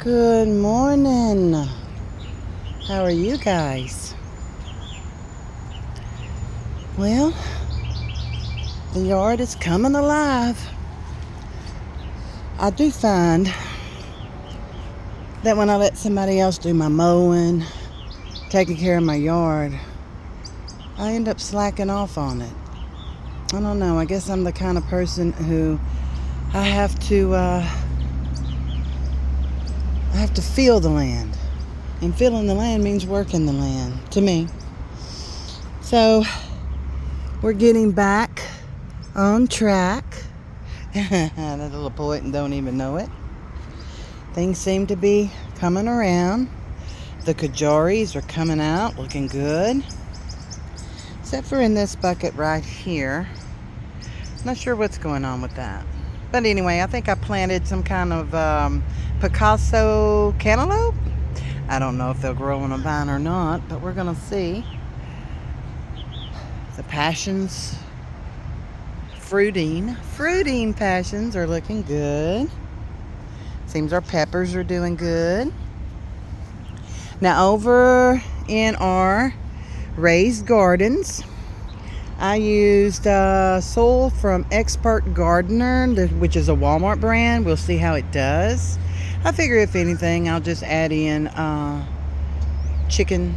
Good morning. How are you guys? Well, the yard is coming alive. I do find that when I let somebody else do my mowing, taking care of my yard, I end up slacking off on it. I don't know. I guess I'm the kind of person who I have to feel the land. And feeling the land means working the land, to me. So, we're getting back on track. That little poet and don't even know it. Things seem to be coming around. The kajoris are coming out, looking good. Except for in this bucket right here. Not sure what's going on with that. But anyway, I think I planted some kind of Picasso cantaloupe. I don't know if they'll grow on a vine or not, but we're going to see. The passions, fruiting passions are looking good. Seems our peppers are doing good. Now over in our raised gardens, I used soil from Expert Gardener, which is a Walmart brand. We'll see how it does. I figure if anything, I'll just add in chicken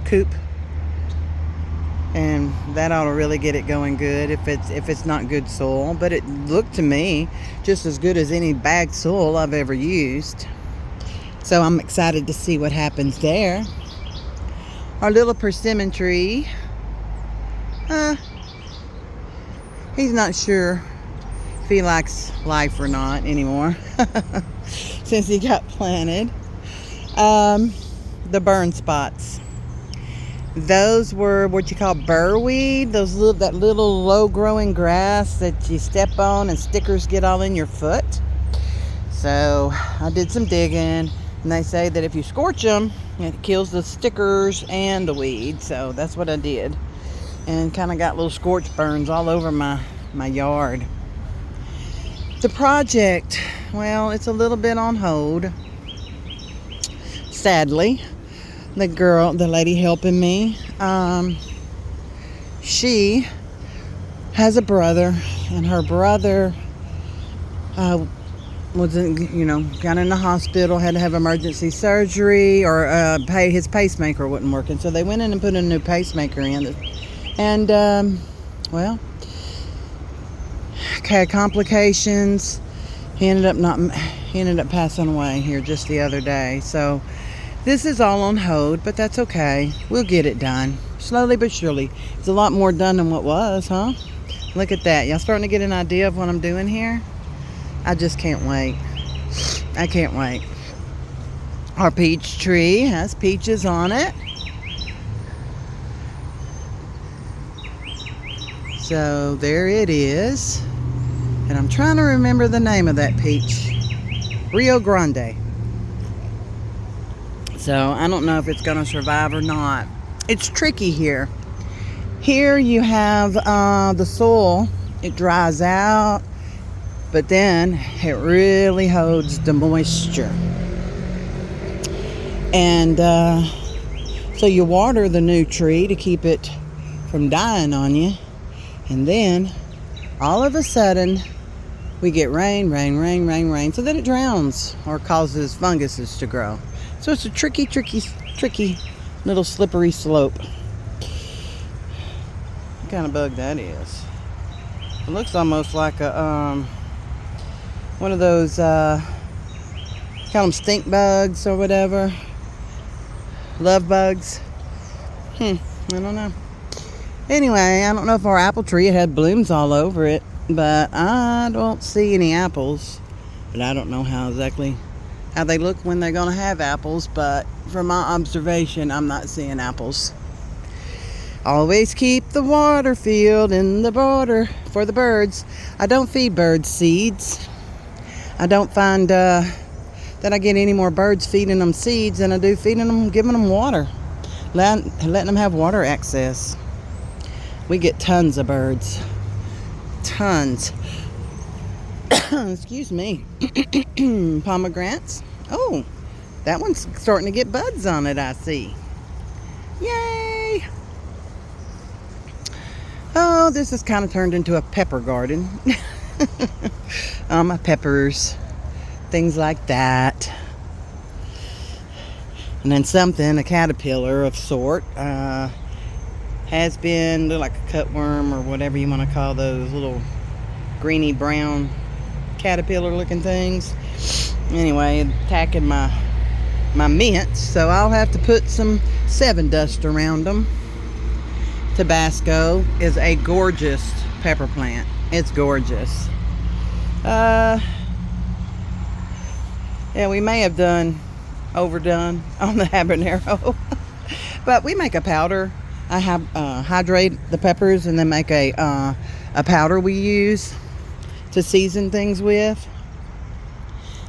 coop, and that ought to really get it going good if it's not good soil. But it looked to me just as good as any bagged soil I've ever used. So I'm excited to see what happens there. Our little persimmon tree, he's not sure if he likes life or not anymore since he got planted. The burn spots, those were what you call burrweed, that little low growing grass that you step on and stickers get all in your foot. So I did some digging, and they say that if you scorch them, it kills the stickers and the weed. So that's what I did, and kind of got little scorch burns all over my yard. The project, well, it's a little bit on hold, sadly. The lady helping me, she has a brother, and her brother got in the hospital, had to have emergency surgery, or his pacemaker wasn't working. So they went in and put a new pacemaker in, and had complications. He ended up passing away here just the other day. So this is all on hold, but that's okay. We'll get it done slowly but surely. It's a lot more done than what was, huh? Look at that. Y'all starting to get an idea of what I'm doing here? I just can't wait. I can't wait. Our peach tree has peaches on it. So there it is. And I'm trying to remember the name of that peach. Rio Grande. So I don't know if it's going to survive or not. It's tricky here. Here you have the soil. It dries out, but then it really holds the moisture. And so you water the new tree to keep it from dying on you. And then all of a sudden, we get rain, so that it drowns or causes funguses to grow. So it's a tricky little slippery slope. What kind of bug that is? It looks almost like a one of those call them stink bugs or whatever. Love bugs. I don't know. Anyway, I don't know if our apple tree, it had blooms all over it, but I don't see any apples. But I don't know how they look when they're going to have apples, but from my observation, I'm not seeing apples. Always keep the water filled in the border for the birds. I don't feed birds seeds. I don't find that I get any more birds feeding them seeds than I do giving them water. Letting them have water access. We get tons of birds. Tons. Excuse me. Pomegranates Oh, that one's starting to get buds on it, I see. Yay! Oh, this has kind of turned into a pepper garden. My peppers, things like that. And then something, a caterpillar of sort, has been like a cutworm or whatever you want to call those little greeny brown caterpillar looking things. Anyway, attacking my mints, so I'll have to put some 7 dust around them. Tabasco is a gorgeous pepper plant. It's gorgeous. Yeah, we may have overdone on the habanero, but we make a powder. I have hydrate the peppers and then make a powder we use to season things with.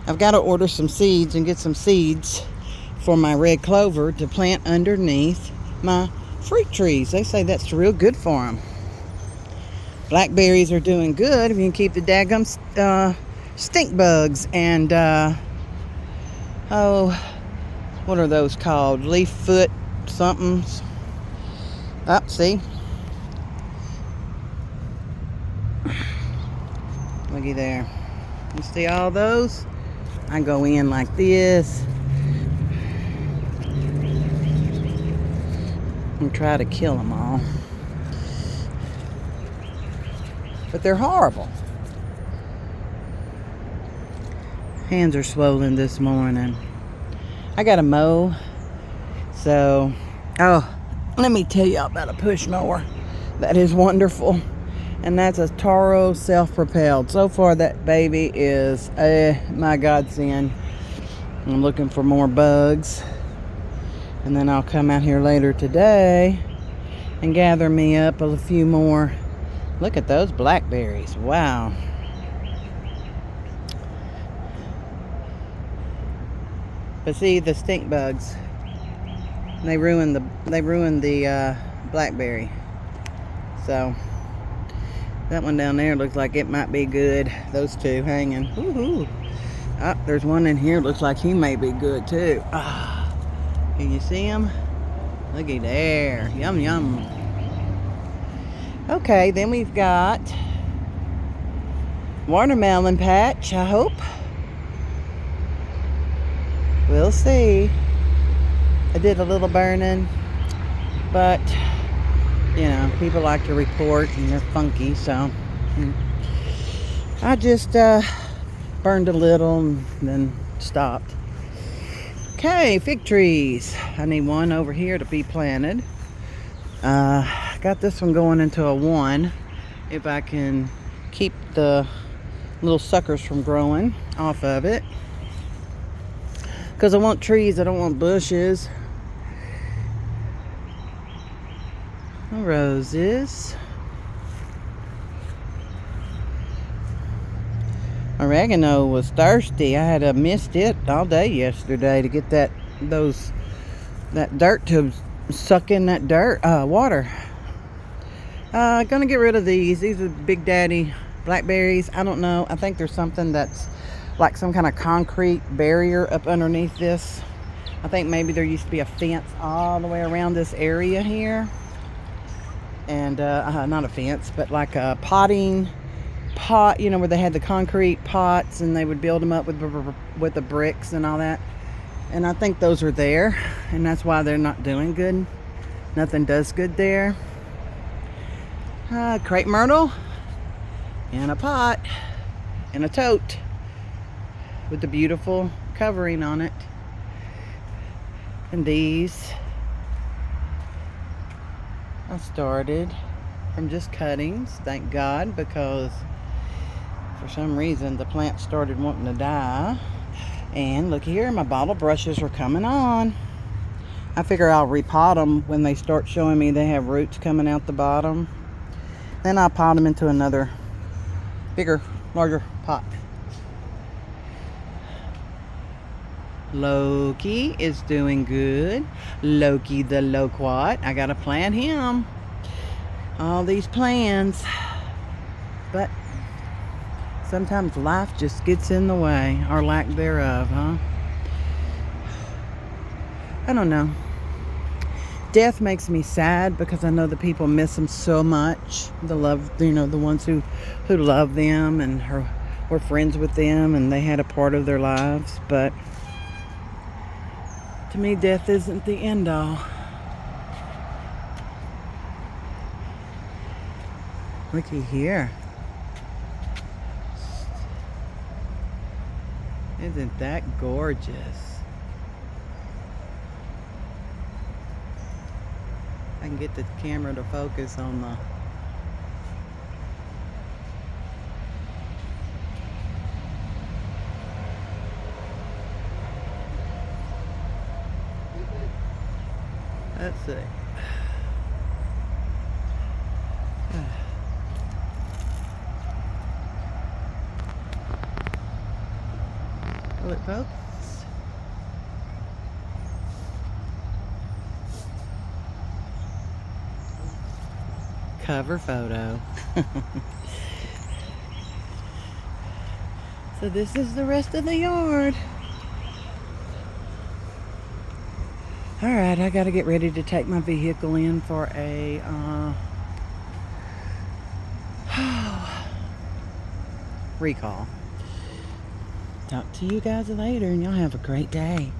I've got to order some seeds and get some seeds for my red clover to plant underneath my fruit trees. They say that's real good for them. Blackberries are doing good if you can keep the daggum stink bugs and oh, what are those called? Leaf foot somethings. Oh, see? Looky there. You see all those? I go in like this and try to kill them all. But they're horrible. Hands are swollen this morning. I got to mow. So, oh, let me tell you about a push mower. That is wonderful. And that's a Toro self-propelled. So far that baby is my godsend. I'm looking for more bugs. And then I'll come out here later today and gather me up a few more. Look at those blackberries. Wow. But see, the stink bugs, they ruined the blackberry. So that one down there looks like it might be good. Those two hanging. Woo-hoo. Oh, there's one in here. Looks like he may be good too. Ah, can you see him? Looky there. Yum, yum. Okay, then we've got watermelon patch, I hope. We'll see. I did a little burning, but you know, people like to report and they're funky, so I just burned a little and then stopped. Okay, fig trees. I need one over here to be planted. Got this one going into a 1 if I can keep the little suckers from growing off of it, because I want trees, I don't want bushes. Roses. Oregano was thirsty. I had missed it all day yesterday to get that dirt to suck in that water. Gonna get rid of these. These are Big Daddy blackberries. I don't know. I think there's something that's like some kind of concrete barrier up underneath this. I think maybe there used to be a fence all the way around this area here. And not a fence, but like a potting pot, you know, where they had the concrete pots and they would build them up with the bricks and all that. And I think those are there, and that's why they're not doing good. Nothing does good there. Crepe myrtle in a pot, in a tote with the beautiful covering on it. And these I started from just cuttings, thank God, because for some reason the plant started wanting to die. And look here, my bottle brushes are coming on. I figure I'll repot them when they start showing me they have roots coming out the bottom. Then I'll pot them into another bigger, larger pot. Loki is doing good. Loki the loquat. I gotta plant him. All these plans. But sometimes life just gets in the way, or lack thereof, huh? I don't know. Death makes me sad because I know the people miss them so much. The love, the ones who love them and were friends with them, and they had a part of their lives. But to me, death isn't the end all. Looky here. Isn't that gorgeous? I can get the camera to focus on the... Let's see. Will it focus? Cover photo. So this is the rest of the yard. Alright, I gotta get ready to take my vehicle in for a recall. Talk to you guys later, and y'all have a great day.